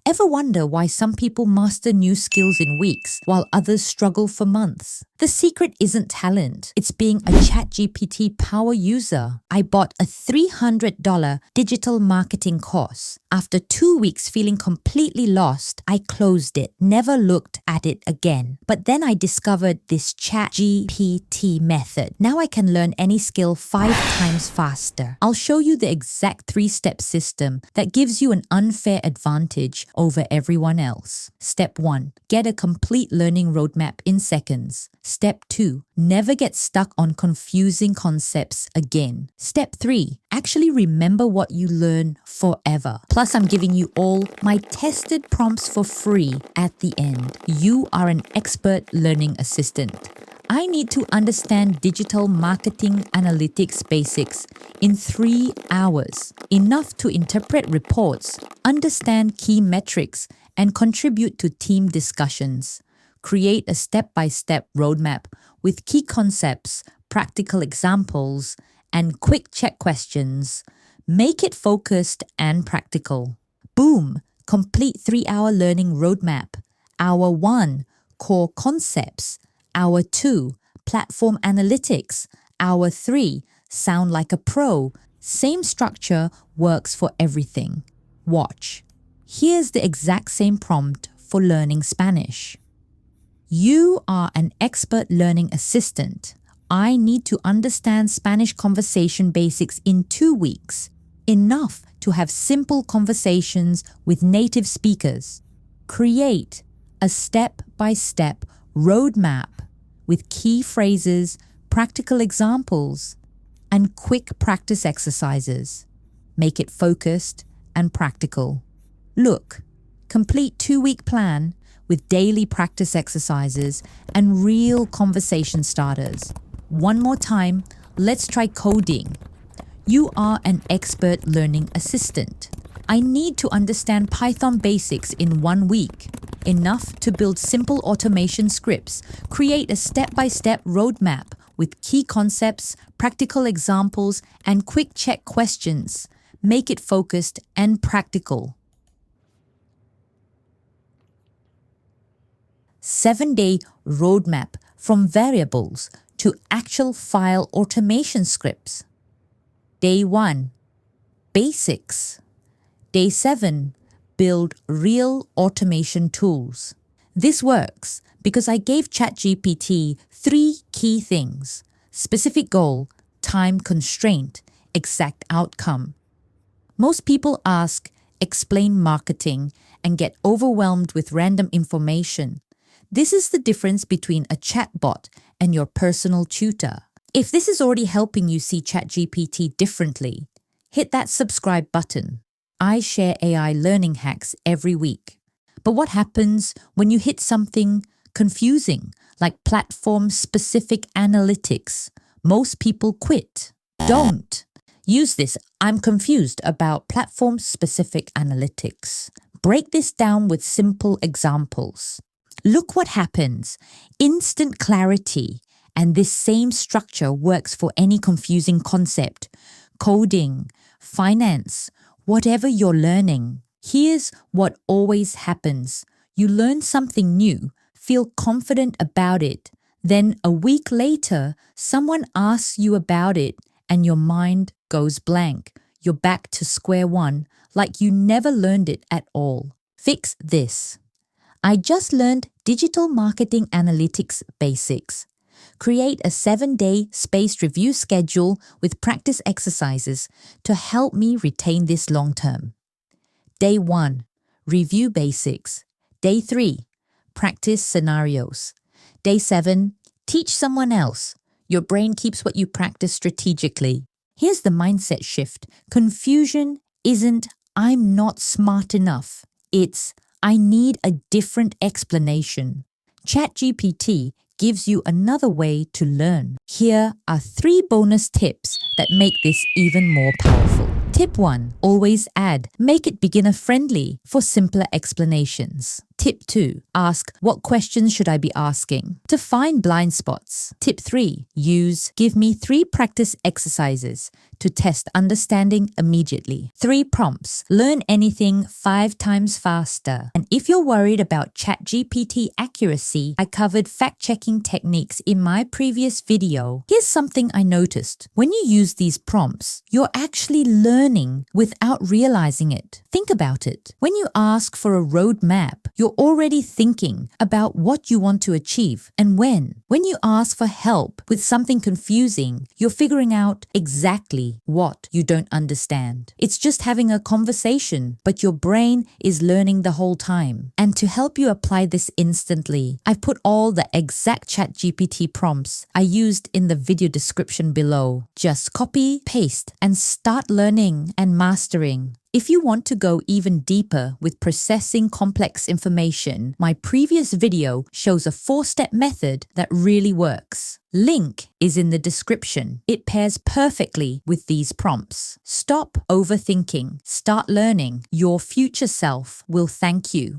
Ever wonder why some people master new skills in weeks while others struggle for months? The secret isn't talent, it's being a ChatGPT power user. I bought a $300 digital marketing course. After 2 weeks feeling completely lost, I closed it, never looked at it again. But then I discovered this ChatGPT method. Now I can learn any skill 5 times faster. I'll show you the exact 3-step system that gives you an unfair advantage over everyone else. Step 1. Get a complete learning roadmap in seconds. Step 2. Never get stuck on confusing concepts again. Step 3. Actually remember what you learn forever. Plus, I'm giving you all my tested prompts for free at the end. You are an expert learning assistant. I need to understand digital marketing analytics basics in 3 hours. Enough to interpret reports, understand key metrics, and contribute to team discussions. Create a step-by-step roadmap with key concepts, practical examples, and quick check questions. Make it focused and practical. Boom! Complete 3-hour learning roadmap. Hour 1, core concepts. Hour 2, platform analytics. Hour 3, sound like a pro. Same structure works for everything. Watch. Here's the exact same prompt for learning Spanish. You are an expert learning assistant. I need to understand Spanish conversation basics in 2 weeks. Enough to have simple conversations with native speakers. Create a step-by-step roadmap with key phrases, practical examples, and quick practice exercises. Make it focused and practical. Look, complete 2-week plan with daily practice exercises and real conversation starters. One more time, let's try coding. You are an expert learning assistant. I need to understand Python basics in 1 week. Enough to build simple automation scripts. Create a step-by-step roadmap with key concepts, practical examples, and quick check questions. Make it focused and practical. 7-day roadmap from variables to actual file automation scripts. Day 1, basics. Day 7, build real automation tools. This works because I gave ChatGPT 3 key things: specific goal, time constraint, exact outcome. Most people ask, explain marketing, and get overwhelmed with random information. This is the difference between a chatbot and your personal tutor. If this is already helping you see ChatGPT differently, hit that subscribe button. I share AI learning hacks every week. But what happens when you hit something confusing, like platform-specific analytics? Most people quit. Don't. Use this "I'm confused about platform-specific analytics." Break this down with simple examples. Look what happens. Instant clarity. And this same structure works for any confusing concept. Coding, finance, whatever you're learning. Here's what always happens. You learn something new, feel confident about it. Then a week later, someone asks you about it and your mind goes blank. You're back to square one, like you never learned it at all. Fix this. I just learned digital marketing analytics basics. Create a 7-day spaced review schedule with practice exercises to help me retain this long term. Day 1, review basics. Day 3, practice scenarios. Day 7, teach someone else. Your brain keeps what you practice strategically. Here's the mindset shift. Confusion isn't "I'm not smart enough." It's "I need a different explanation." ChatGPT gives you another way to learn. Here are 3 bonus tips that make this even more powerful. Tip 1. Always add. Make it beginner-friendly for simpler explanations. Tip 2. Ask, what questions should I be asking? To find blind spots. Tip 3. Use, give me 3 practice exercises to test understanding immediately. 3 prompts. Learn anything 5 times faster. And if you're worried about ChatGPT accuracy, I covered fact-checking techniques in my previous video. Here's something I noticed. When you use these prompts, you're actually learning without realizing it. Think about it. When you ask for a roadmap, you're already thinking about what you want to achieve and when. When you ask for help with something confusing, you're figuring out exactly what you don't understand. It's just having a conversation, but your brain is learning the whole time. And to help you apply this instantly, I've put all the exact ChatGPT prompts I used in the video description below. Just copy, paste, and start learning and mastering. If you want to go even deeper with processing complex information, my previous video shows a 4-step method that really works. Link is in the description. It pairs perfectly with these prompts. Stop overthinking. Start learning. Your future self will thank you.